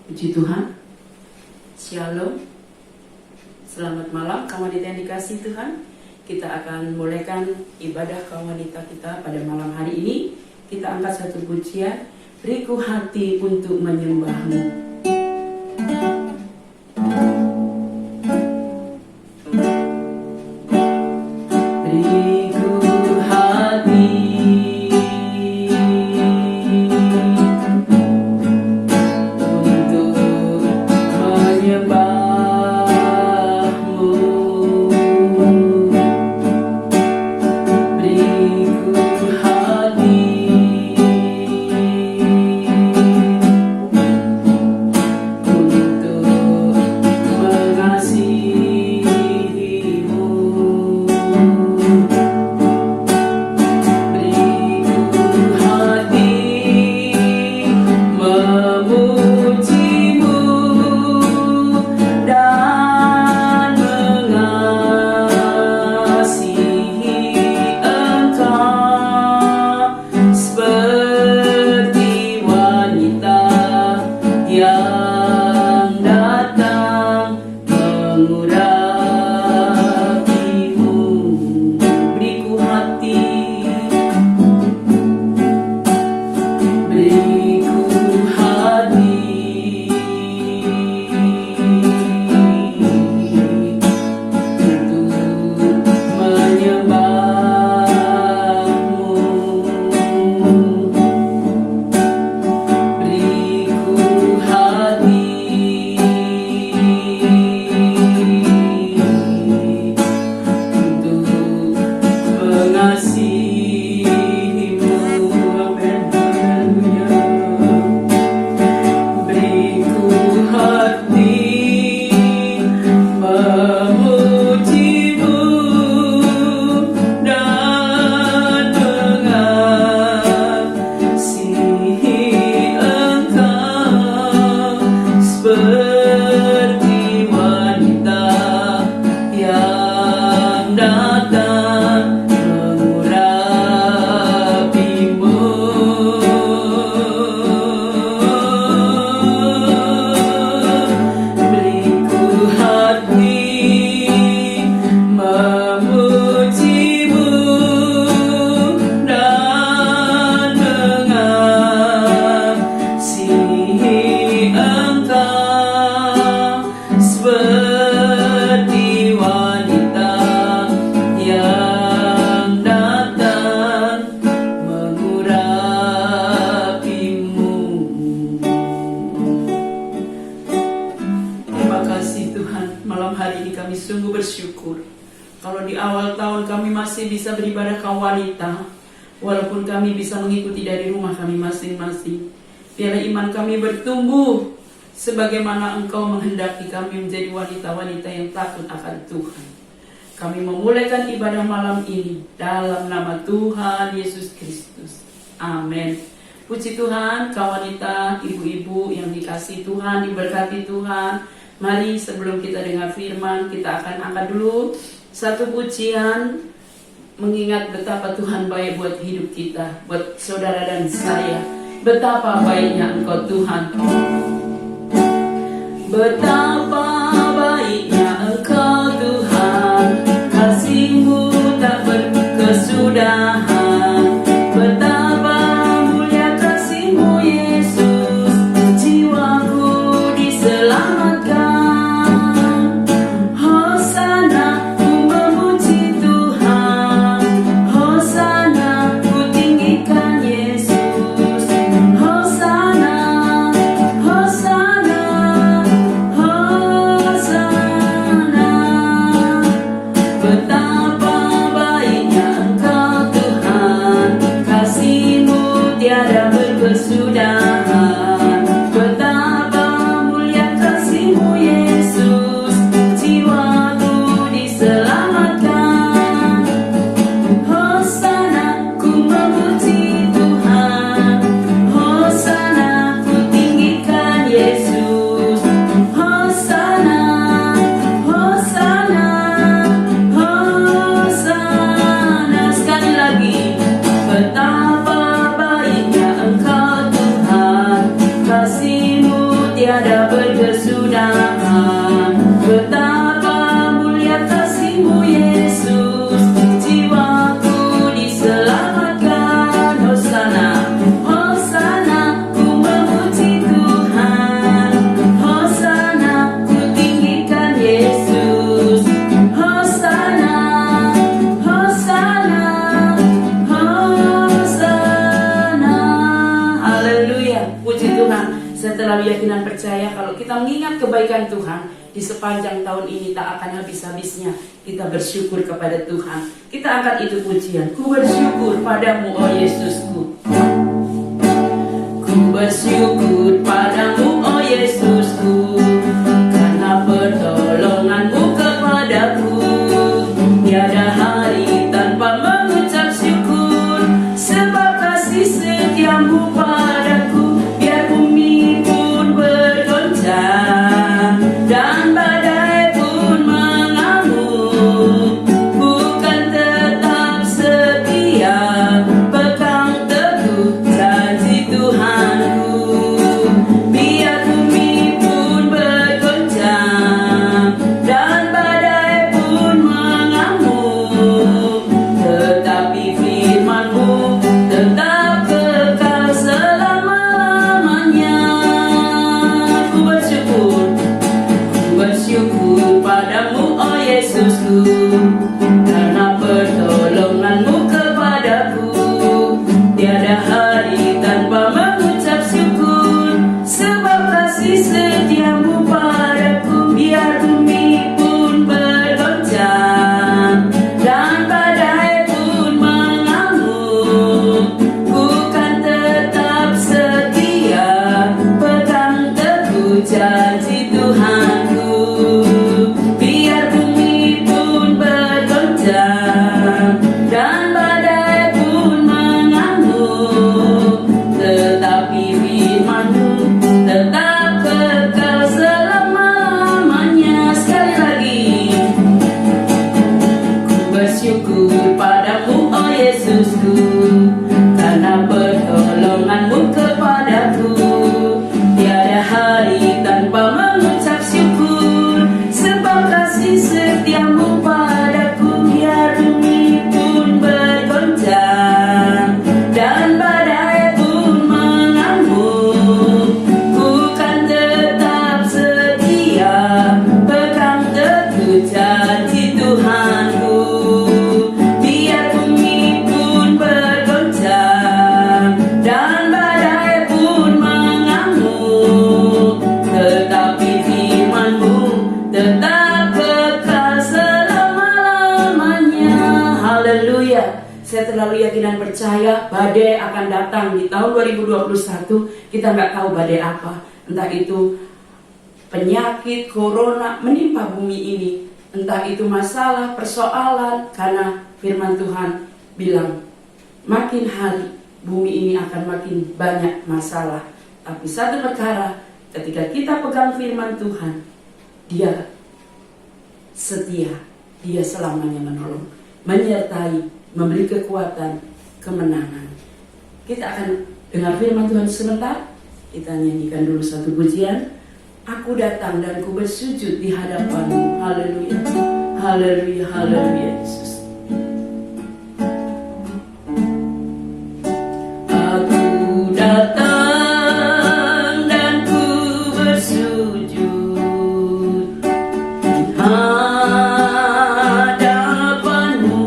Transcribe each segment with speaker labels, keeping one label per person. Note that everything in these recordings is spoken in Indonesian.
Speaker 1: Puji Tuhan. Shalom. Selamat malam kaum wanita yang dikasihi Tuhan. Kita akan mulaikan ibadah kaum wanita kita pada malam hari ini. Kita angkat satu pujian, beriku hati untuk menyembahmu.
Speaker 2: Bisa beribadah kaum wanita, walaupun kami bisa mengikuti dari rumah kami masing-masing. Biarlah iman kami bertumbuh sebagaimana Engkau menghendaki kami menjadi wanita-wanita yang takut akan Tuhan. Kami memulaikan ibadah malam ini dalam nama Tuhan Yesus Kristus. Amin. Puji Tuhan, kaum wanita, ibu-ibu yang dikasihi Tuhan, diberkati Tuhan. Mari sebelum kita dengar firman, kita akan angkat dulu satu pujian, mengingat betapa Tuhan baik buat hidup kita, buat saudara dan saya. Betapa baiknya Engkau Tuhan. Betapa baiknya Engkau Tuhan, kasih-Mu tak berkesudahan. Betapa mulia kasih-Mu Yesus, jiwaku diselamatkan. Betapa baiknya Engkau Tuhan. terlalu yakin dan percaya kalau kita mengingat kebaikan Tuhan di sepanjang tahun ini tak akan habis-habisnya kita bersyukur kepada Tuhan. Kita angkat itu pujian. Ku bersyukur padamu, oh Yesusku. Ku bersyukur padamu, oh Yesusku, karena pertolonganmu kepadaku. Tiada hari tanpa mengucap syukur, sebab kasih setiamu padaku. Biar bumi pun bergoncang dan badai pun mengamuk, bukan tetap setia, pegang teguh janji Tuhanku. Biar bumi pun bergoncang dan badai pun mengamuk, tetapi firman-Mu tetap kekal selama-lamanya. Ku bersyukur padamu, oh Yesusku, karena pertolongan-Mu kepadaku. Tiada hari tanpa mengucap syukur, sebab kasih setiamu padaku. Biar bumi pun bergoncang dan badai pun mengamuk, bukan tetap setia, pegang teguh janji Tuhanku. Biar bumi pun bergoncang dan badai pun mengamuk, tetapi firman-Mu tetap kekal selama-lamanya. Sekali lagi, ku bersyukur padamu, oh Yesusku, karena pertolongan-Mu kepadaku. Tiada hari tanpa mengucap syukur, sebab kasih setiamu padaku. Biar bumi pun bergoncang dan badai pun mengamuk, bukan tetap setia, pegang teguh janji Tuhanku. Biar bumi pun bergoncang dan badai pun mengamuk, tetapi firman-Mu tetap kekal selama-lamanya. Haleluya. Saya terlalu yakin dan percaya badai akan datang di tahun 2021. Kita nggak tahu badai apa. Entah itu penyakit, corona menimpa bumi ini. Entah itu masalah, persoalan. Karena firman Tuhan bilang, makin hari bumi ini akan makin banyak masalah. Tapi satu perkara, ketika kita pegang firman Tuhan, Dia setia, Dia selamanya menolong, menyertai, memberi kekuatan, kemenangan. Kita akan dengar firman Tuhan sebentar. Kita nyanyikan dulu satu pujian. Aku datang dan ku bersujud di hadapan-Mu. Haleluya, haleluya, haleluya Yesus. Aku datang dan ku bersujud di hadapan-Mu.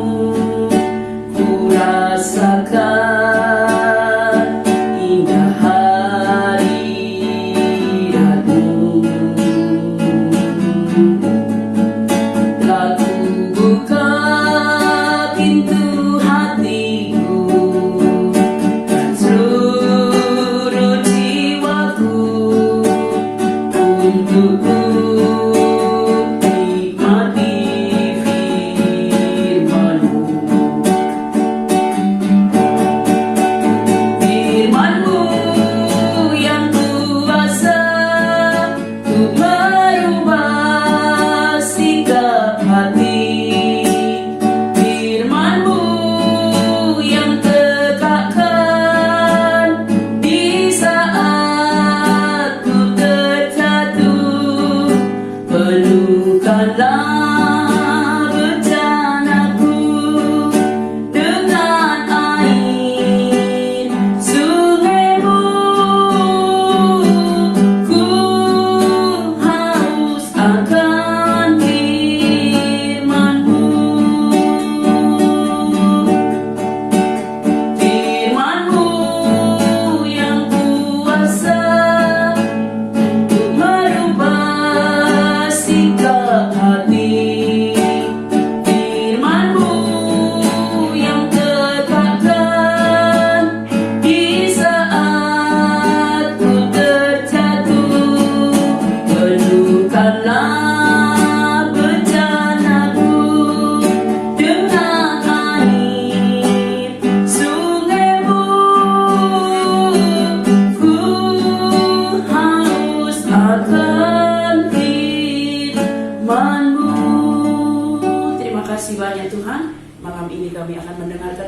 Speaker 2: Ku rasakan indah hadirat-Mu. Telah ku buka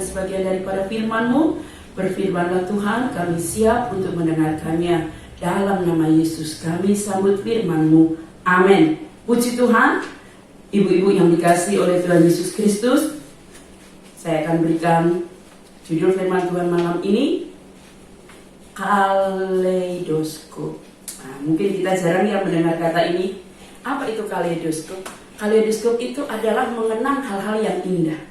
Speaker 2: sebagian daripada firman-Mu. Berfirmanlah Tuhan, kami siap untuk mendengarkannya. Dalam nama Yesus kami sambut firman-Mu. Amin. Puji Tuhan. Ibu-ibu yang dikasihi oleh Tuhan Yesus Kristus, saya akan berikan judul firman Tuhan malam ini, kaleidoskop. Nah, mungkin kita jarang ya mendengar kata ini. Apa itu kaleidoskop? Kaleidoskop itu adalah mengenang hal-hal yang indah.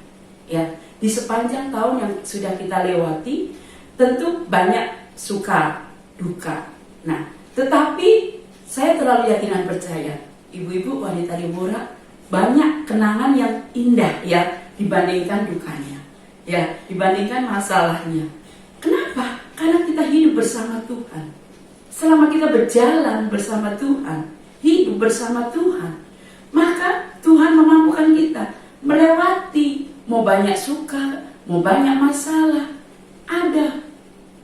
Speaker 2: Ya, di sepanjang tahun yang sudah kita lewati, tentu banyak suka, duka. Nah, tetapi saya terlalu yakin dan percaya, ibu-ibu wanita Deborah banyak kenangan yang indah ya dibandingkan dukanya, ya dibandingkan masalahnya. Kenapa? Karena kita hidup bersama Tuhan. Selama kita berjalan bersama Tuhan, hidup bersama Tuhan, maka Tuhan memampukan kita melewati mau banyak suka, mau banyak masalah. Ada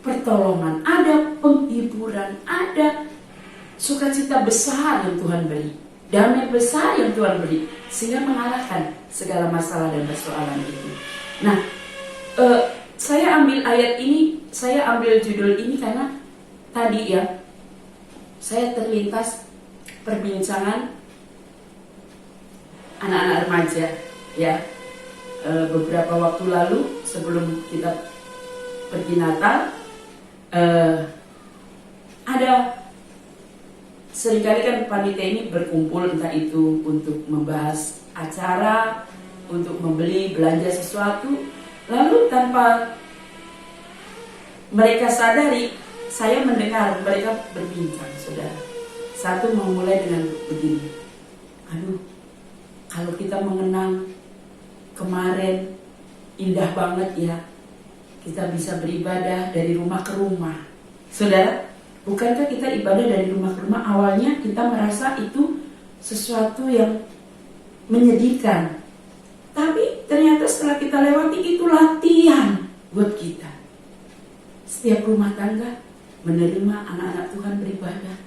Speaker 2: pertolongan, ada penghiburan, ada sukacita besar yang Tuhan beri, damai besar yang Tuhan beri, sehingga mengalahkan segala masalah dan persoalan itu. Nah, saya ambil ayat ini, saya ambil judul ini karena tadi ya, saya terlintas perbincangan anak-anak remaja ya, beberapa waktu lalu sebelum kita pergi Natal, ada seringkali kan panitia ini berkumpul, entah itu untuk membahas acara, untuk membeli belanja sesuatu, lalu tanpa mereka sadari, saya mendengar mereka berbincang, saudara. Satu memulai dengan begini, aduh, kalau kita mengenang kemarin indah banget ya, kita bisa beribadah dari rumah ke rumah. Saudara, bukankah kita ibadah dari rumah ke rumah? Awalnya kita merasa itu sesuatu yang menyedihkan, tapi ternyata setelah kita lewati itu latihan buat kita. Setiap rumah tangga menerima anak-anak Tuhan beribadah.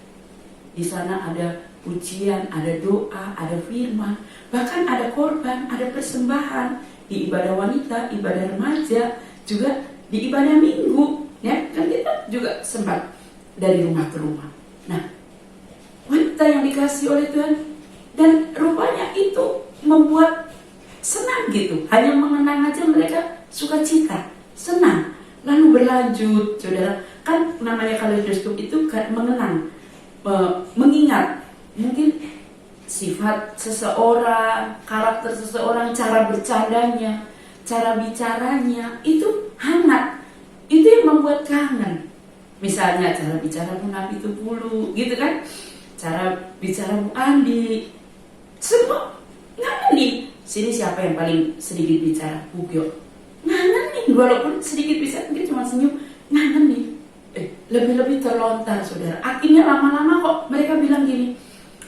Speaker 2: Di sana ada pujian, ada doa, ada firman, bahkan ada korban, ada persembahan di ibadah wanita, ibadah remaja, juga di ibadah minggu, ya kan kita juga sempat dari rumah ke rumah. Nah, wanita yang dikasih oleh Tuhan, dan rupanya itu membuat senang gitu. Hanya mengenang aja mereka sukacita, senang. Lalu berlanjut, saudara, kan namanya kaleidoskop itu mengenang, mengingat mungkin sifat seseorang, karakter seseorang, cara bercandanya, cara bicaranya, itu hangat. Itu yang membuat kangen. Misalnya cara bicara Bu Nabi Tupulu, gitu kan? Cara bicara Bu Andi, semua ngangenin. Sini siapa yang paling sedikit bicara? Bu Gyo. Ngangenin, walaupun sedikit bicara, dia cuma senyum, ngangenin. Lebih-lebih terlontar, saudara. Akhirnya lama-lama kok mereka bilang gini,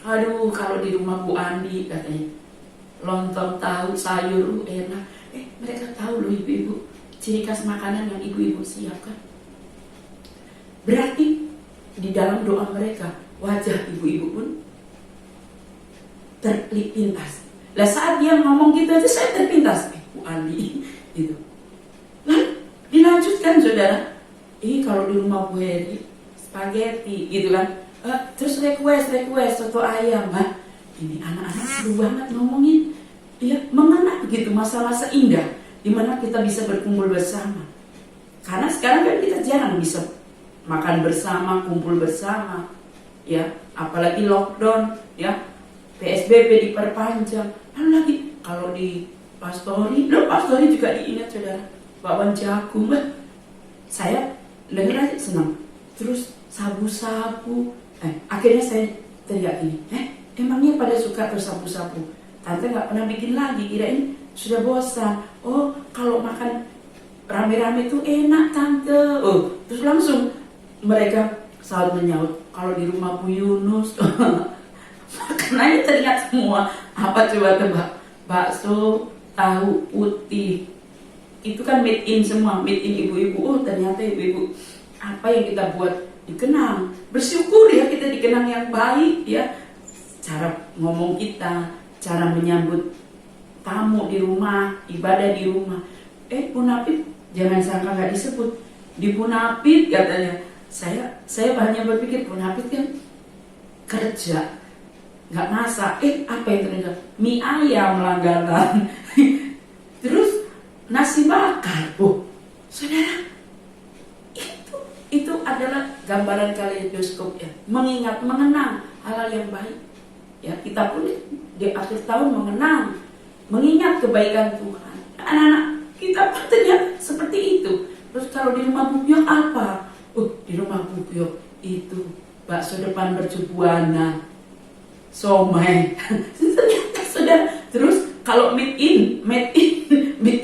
Speaker 2: aduh kalau di rumah Bu Andi katanya, lontong tahu sayur enak. Mereka tahu loh ibu-ibu, ciri khas makanan yang ibu-ibu siapkan. Berarti di dalam doa mereka, wajah ibu-ibu pun terpintas. Lah saat dia ngomong gitu aja saya terpintas, Bu Andi gitu. Lalu dilanjutkan, saudara, kalau di rumah Bu Heri spaghetti gitu kan, terus request soto ayam, ini anak-anak seru banget ngomongin, ya mengenang gitu masa-masa indah di mana kita bisa berkumpul bersama. Karena sekarang kan kita jarang bisa makan bersama, kumpul bersama, ya apalagi lockdown, ya PSBB diperpanjang. Lalu lagi kalau di pastori juga diingat, saudara, bakwan jagung, saya dengar aja senang. Terus sabu-sabu, akhirnya saya teriak gini, emangnya pada suka tuh sabu-sabu? Tante nggak pernah bikin lagi, kirain sudah bosan. Oh, kalau makan rame-rame tuh enak tante. Terus langsung mereka saling menyaut, kalau di rumah Bu Yunus makanannya teringat semua. Apa coba tebak? Bakso, tahu putih, itu kan made in semua, made in ibu-ibu. Ternyata ibu-ibu, apa yang kita buat dikenang. Bersyukur ya kita dikenang yang baik ya. Cara ngomong kita, cara menyambut tamu di rumah, ibadah di rumah. Punapit jangan sangka nggak disebut. Di Punapit katanya, saya hanya berpikir Punapit kan kerja, nggak masak. Apa yang terjadi? Mie ayam langganan. Terus nasi bakar. Saudara, itu adalah gambaran kaleidoskop ya, mengenang hal-hal yang baik. Ya, kita pun di akhir tahun mengingat kebaikan Tuhan. Anak-anak kita pun ternyata seperti itu. Terus kalau di rumah Bu Piyok apa? Di rumah Bu Piyok itu bakso depan mercubuana, somai. Ternyata sudah. Terus kalau made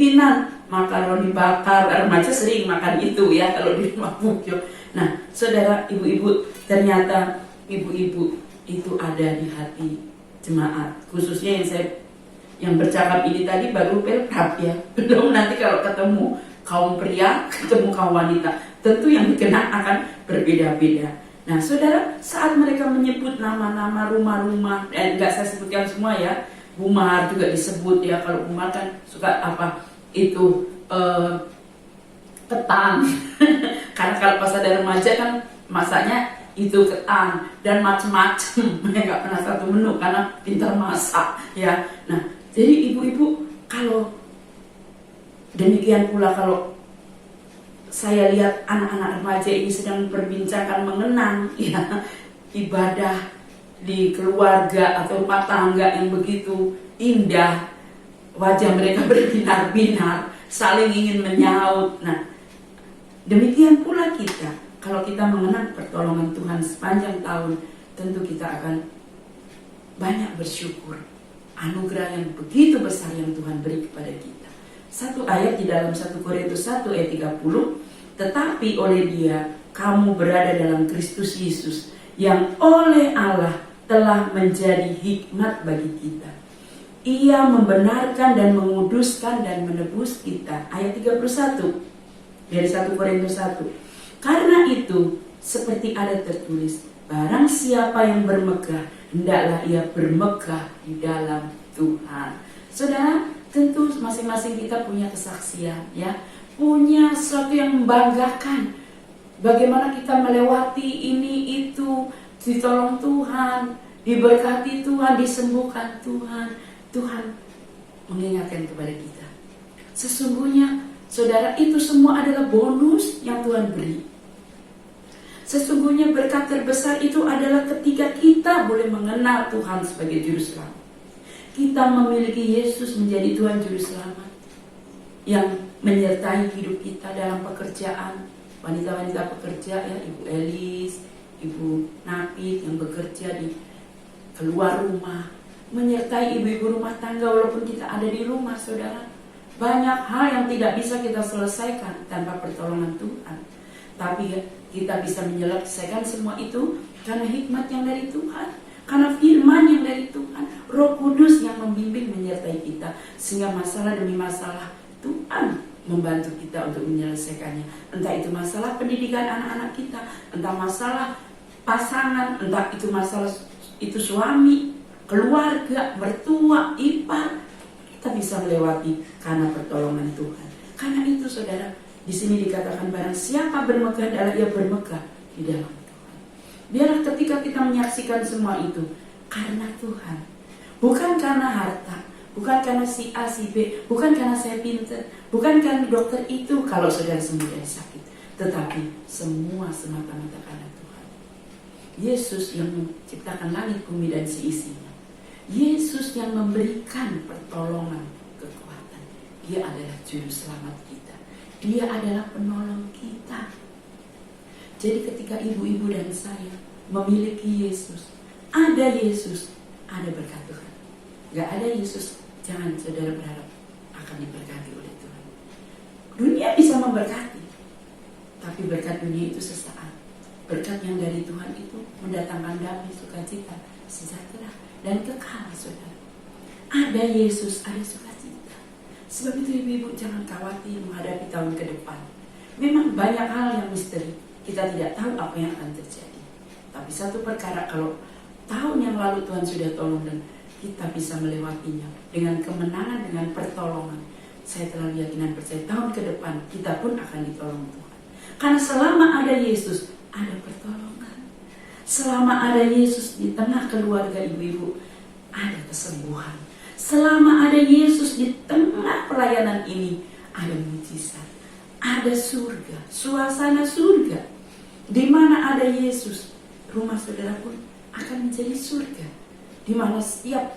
Speaker 2: inan, makaroni bakar. Remaja sering makan itu ya kalau di rumah Bu Piyok. Nah, saudara, ibu-ibu, ternyata ibu-ibu itu ada di hati jemaat. Khususnya yang bercakap ini tadi baru pelprap ya. Belum nanti kalau ketemu kaum pria, ketemu kaum wanita, tentu yang dikenal akan berbeda-beda. Nah, saudara, saat mereka menyebut nama-nama rumah-rumah, enggak saya sebutkan semua ya, Bumar juga disebut ya. Kalau Bumar kan suka apa itu ketan. Karena kalau pas ada remaja kan masaknya itu ketan dan macem-macem. Nggak pernah satu menu karena pintar masak ya. Nah, jadi ibu-ibu, kalau demikian pula kalau saya lihat anak-anak remaja ini sedang berbincangkan mengenang ya ibadah di keluarga atau rumah tangga yang begitu indah, wajah mereka berbinar-binar, saling ingin menyaut. Nah, demikian pula kita, kalau kita mengenang pertolongan Tuhan sepanjang tahun, tentu kita akan banyak bersyukur anugerah yang begitu besar yang Tuhan beri kepada kita. Satu ayat di dalam 1 Korintus 1 ayat 30, tetapi oleh Dia kamu berada dalam Kristus Yesus, yang oleh Allah telah menjadi hikmat bagi kita. Ia membenarkan dan menguduskan dan menebus kita. Ayat 31 dari 1 Korintus 1. Karena itu, seperti ada tertulis, barang siapa yang bermegah, hendaklah ia bermegah di dalam Tuhan. Saudara, tentu masing-masing kita punya kesaksian ya, punya sesuatu yang membanggakan. Bagaimana kita melewati ini itu, ditolong Tuhan, diberkati Tuhan, disembuhkan Tuhan. Tuhan mengingatkan kepada kita. Sesungguhnya, saudara, itu semua adalah bonus yang Tuhan beri. Sesungguhnya berkat terbesar itu adalah ketika kita boleh mengenal Tuhan sebagai Juru Selamat. Kita memiliki Yesus menjadi Tuhan Juru Selamat yang menyertai hidup kita dalam pekerjaan. Wanita-wanita pekerja ya, Ibu Elis, Ibu Napit yang bekerja di keluar rumah, menyertai ibu-ibu rumah tangga walaupun kita ada di rumah, saudara. Banyak hal yang tidak bisa kita selesaikan tanpa pertolongan Tuhan. Tapi ya, kita bisa menyelesaikan semua itu karena hikmat yang dari Tuhan, karena firman yang dari Tuhan, Roh Kudus yang membimbing menyertai kita, sehingga masalah demi masalah Tuhan membantu kita untuk menyelesaikannya. Entah itu masalah pendidikan anak-anak kita, entah masalah pasangan, entah itu masalah itu suami, keluarga, mertua, ipar, kita bisa melewati karena pertolongan Tuhan. Karena itu, saudara, di sini dikatakan barang siapa bermegah adalah ia bermegah di dalam Tuhan. Biarlah ketika kita menyaksikan semua itu karena Tuhan, bukan karena harta, bukan karena si A, si B, bukan karena saya pintar, bukan karena dokter itu kalau saudara sembuh dari sakit, tetapi semua semata-mata karena Tuhan. Yesus yang menciptakan langit, bumi dan seisinya. Yesus yang memberikan pertolongan, kekuatan. Dia adalah Juru Selamat kita. Dia adalah penolong kita. Jadi ketika ibu-ibu dan saya memiliki Yesus, ada berkat Tuhan. Gak ada Yesus, jangan saudara berharap akan diberkati oleh Tuhan. Dunia bisa memberkati, tapi berkat dunia itu sesaat. Berkat yang dari Tuhan itu mendatangkan damai, sukacita, sejahtera, dan kekal, saudara. Ada Yesus, ada sukacita. Sebab itu ibu-ibu jangan khawatir menghadapi tahun ke depan. Memang banyak hal yang misteri, kita tidak tahu apa yang akan terjadi. Tapi satu perkara, kalau tahun yang lalu Tuhan sudah tolong dan kita bisa melewatinya dengan kemenangan, dengan pertolongan, saya terlalu yakin dan percaya tahun ke depan kita pun akan ditolong Tuhan. Karena selama ada Yesus, ada pertolongan. Selama ada Yesus di tengah keluarga ibu-ibu, ada kesembuhan. Selama ada Yesus di tengah pelayanan ini, ada mujizat. Ada surga, suasana surga. Di mana ada Yesus, rumah saudara pun akan menjadi surga. Di mana setiap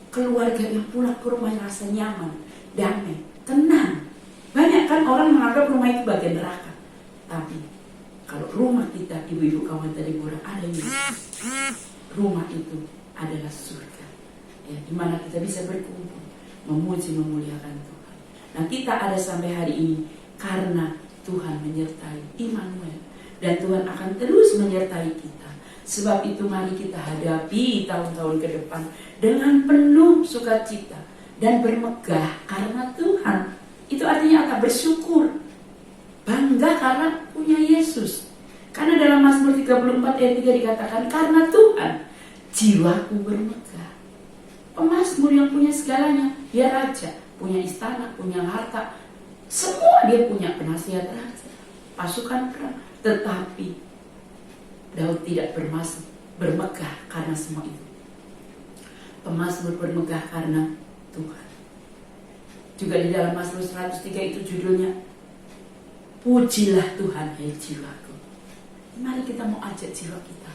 Speaker 2: keluarga yang pulang ke rumah rasa nyaman, damai, tenang. Banyak kan orang menganggap rumah itu bagian neraka. Tapi kalau rumah kita, ibu-ibu kawan tadi murah, ada Yesus, rumah itu adalah surga. Ya, di mana kita bisa berkumpul, memuji, memuliakan Tuhan. Nah, kita ada sampai hari ini karena Tuhan menyertai Immanuel, dan Tuhan akan terus menyertai kita. Sebab itu mari kita hadapi tahun-tahun ke depan dengan penuh sukacita dan bermegah karena Tuhan. Itu artinya apa? Bersyukur, bangga karena punya Yesus. Karena dalam Mazmur 34 ayat 3 dikatakan, karena Tuhan jiwaku bermegah. Pemazmur yang punya segalanya, dia raja, punya istana, punya harta, semua dia punya, penasihat raja, pasukan perang. Tetapi Daud tidak bermegah karena semua itu. Pemazmur bermegah karena Tuhan. Juga di dalam Mazmur 103 itu judulnya, pujilah Tuhan hai jiwaku. Mari kita mau ajak jiwa kita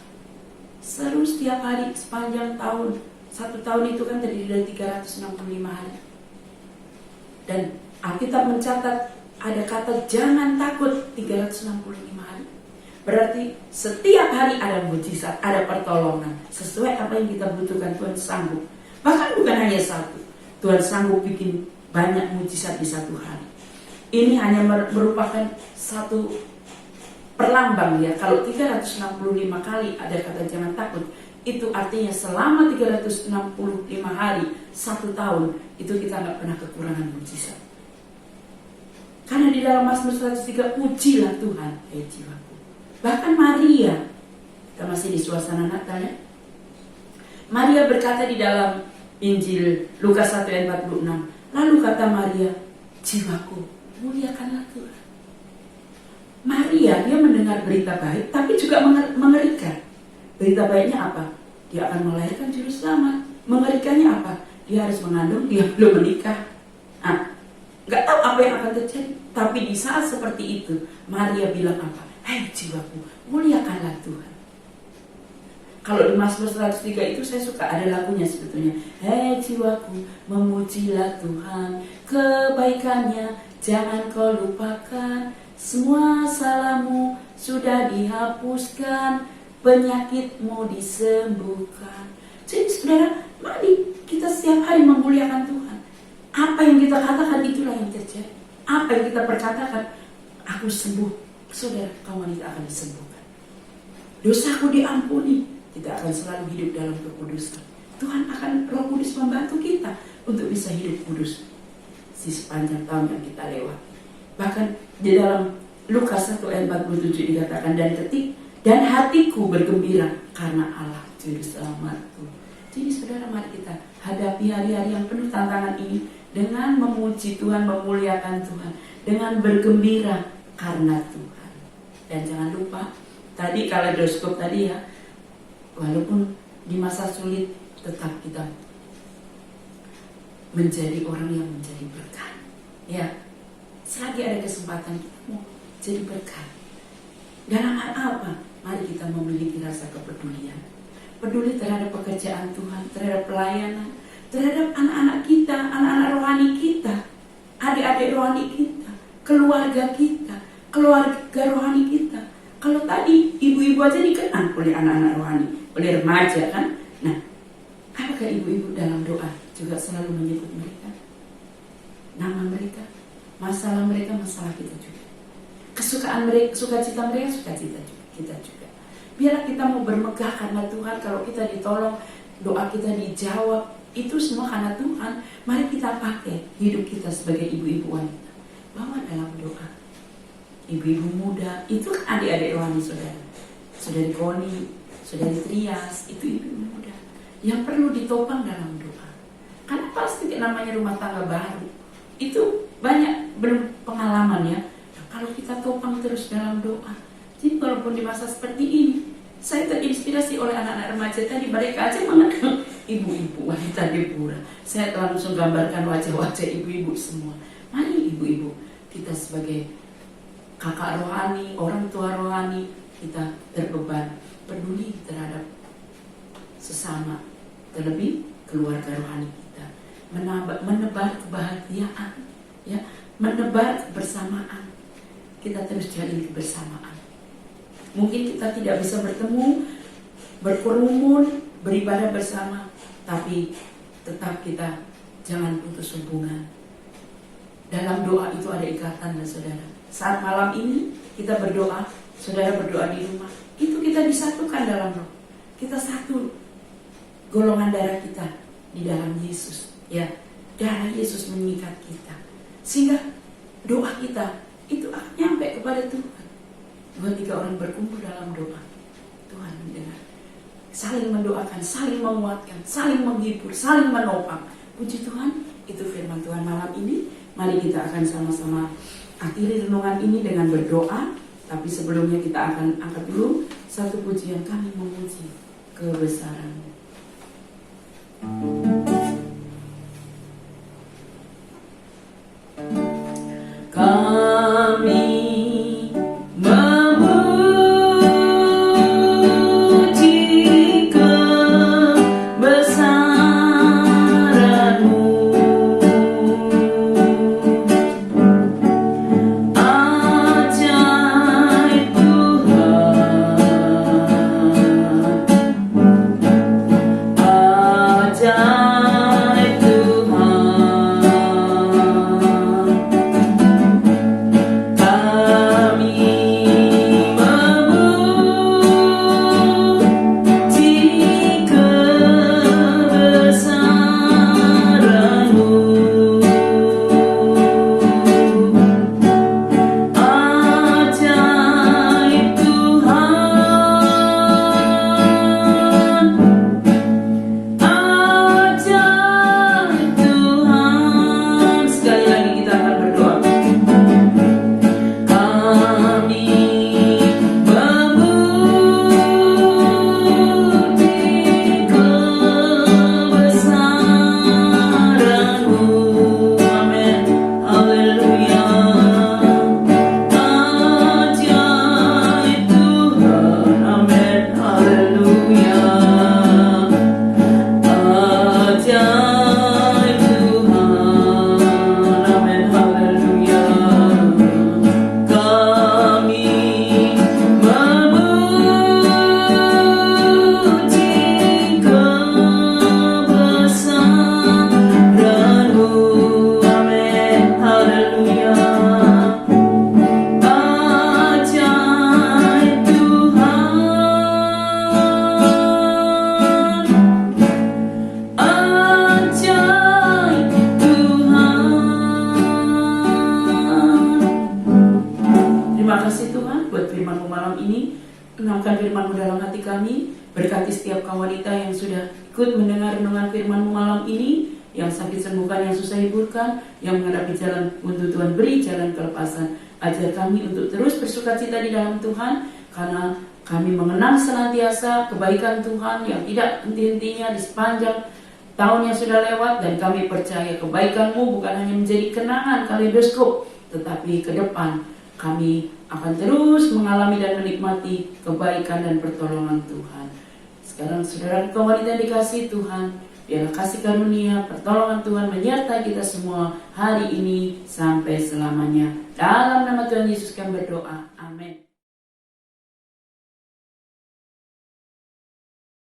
Speaker 2: seru setiap hari sepanjang tahun. Satu tahun itu kan terdiri dari 365 hari. Dan Alkitab mencatat ada kata jangan takut 365 hari. Berarti setiap hari ada mujizat, ada pertolongan. Sesuai apa yang kita butuhkan, Tuhan sanggup. Bahkan bukan hanya satu, Tuhan sanggup bikin banyak mujizat di satu hari. Ini hanya merupakan satu perlambang ya. Kalau 365 kali ada kata jangan takut, itu artinya selama 365 hari, satu tahun, itu kita nggak pernah kekurangan mujizat. Karena di dalam Mazmur 103, pujilah Tuhan hai jiwaku. Bahkan Maria, kita masih di suasana Natal ya, Maria berkata di dalam Injil Lukas 1 ayat 46, lalu kata Maria, jiwaku muliakanlah Tuhan. Maria, dia mendengar berita baik, tapi juga mengerikan. Berita baiknya apa? Dia akan melahirkan juru selamat. Mengerikannya apa? Dia harus mengandung, dia belum menikah. Gak tahu apa yang akan terjadi. Tapi di saat seperti itu, Maria bilang apa? Hai jiwaku, muliakanlah Tuhan. Kalau di Mazmur 103 itu saya suka, ada lagunya sebetulnya. Hai jiwaku, memujilah Tuhan, kebaikannya jangan kau lupakan. Semua salahmu sudah dihapuskan, penyakitmu disembuhkan. Jadi saudara, mari kita setiap hari memuliakan Tuhan. Apa yang kita katakan itulah yang terjadi. Apa yang kita perkatakan, aku sembuh. Saudara, kaum wanita akan disembuhkan. Dosaku diampuni. Kita akan selalu hidup dalam kekudusan. Tuhan akan, Roh Kudus membantu kita untuk bisa hidup kudus di sepanjang tahun yang kita lewati. Bahkan di dalam Lukas 1 ayat 47 dikatakan, dan hatiku bergembira karena Allah juru selamatku. Jadi saudara, mari kita hadapi hari-hari yang penuh tantangan ini dengan memuji Tuhan, memuliakan Tuhan, dengan bergembira karena Tuhan. Dan jangan lupa, tadi kaleidoskop tadi ya, walaupun di masa sulit tetap kita menjadi orang yang menjadi berkat. Ya, selagi ada kesempatan kita mau jadi berkat. Dalam hal apa? Mari kita memiliki rasa kepedulian. Peduli terhadap pekerjaan Tuhan, terhadap pelayanan, terhadap anak-anak kita, anak-anak rohani kita, adik-adik rohani kita, keluarga kita, keluarga rohani kita. Kalau tadi ibu-ibu aja dikenal oleh anak-anak rohani, oleh remaja kan. Nah, apakah ibu-ibu dalam doa juga selalu menyebut mereka? Nama mereka, masalah mereka, masalah kita juga. Kesukaan mereka, sukacita mereka, sukacita kita juga. Biarlah kita mau bermegah karena Tuhan. Kalau kita ditolong, doa kita dijawab, itu semua karena Tuhan. Mari kita pakai hidup kita sebagai ibu-ibu wanita, bawa dalam doa. Ibu-ibu muda, itu kan adik-adik rohani saudara. Saudari Koni, saudari Trias, itu ibu muda yang perlu ditopang dalam doa. Karena pasti namanya rumah tangga baru, itu banyak belum pengalaman ya. Kalau kita topang terus dalam doa, jadi walaupun di masa seperti ini, saya terinspirasi oleh anak-anak remaja tadi, mereka aja mengenal ibu-ibu wanita Deborah. Saya telah langsung gambarkan wajah-wajah ibu-ibu semua. Mari ibu-ibu, kita sebagai kakak rohani, orang tua rohani, kita berbeban peduli terhadap sesama, terlebih keluarga rohani kita, menebar kebahagiaan, ya, menebar kebersamaan. Kita terus jalin kebersamaan. Mungkin kita tidak bisa bertemu, berkerumun, beribadah bersama, tapi tetap kita jangan putus hubungan. Dalam doa itu ada ikatan, dan saudara. Saat malam ini kita berdoa, saudara berdoa di rumah, itu kita disatukan dalam roh. Kita satu, golongan darah kita di dalam Yesus, ya. Darah Yesus mengikat kita, sehingga doa kita itu akan nyampe kepada Tuhan. 2-3 orang berkumpul dalam doa, Tuhan mendengar. Saling mendoakan, saling menguatkan, saling menghibur, saling menopang. Puji Tuhan, itu firman Tuhan malam ini. Mari kita akan sama-sama akhiri renungan ini dengan berdoa. Tapi sebelumnya kita akan angkat dulu satu pujian, kami memuji kebesaran-Mu. Renungkan firman-Mu dalam hati kami. Berkati setiap kaum wanita yang sudah ikut mendengar renungan firman-Mu malam ini, yang sakit sembuhkan, yang susah hiburkan, yang menghadapi jalan untuk Tuhan beri jalan kelepasan. Ajar kami untuk terus bersukacita di dalam Tuhan, karena kami mengenang senantiasa kebaikan Tuhan yang tidak henti-hentinya di sepanjang tahun yang sudah lewat. Dan kami percaya kebaikan-Mu bukan hanya menjadi kenangan kaleidoskop, tetapi ke depan kami akan terus mengalami dan menikmati kebaikan dan pertolongan Tuhan. Sekarang saudara kaum wanita dikasih Tuhan, biarlah kasih karunia, pertolongan Tuhan menyertai kita semua hari ini sampai selamanya. Dalam nama Tuhan Yesus kami berdoa.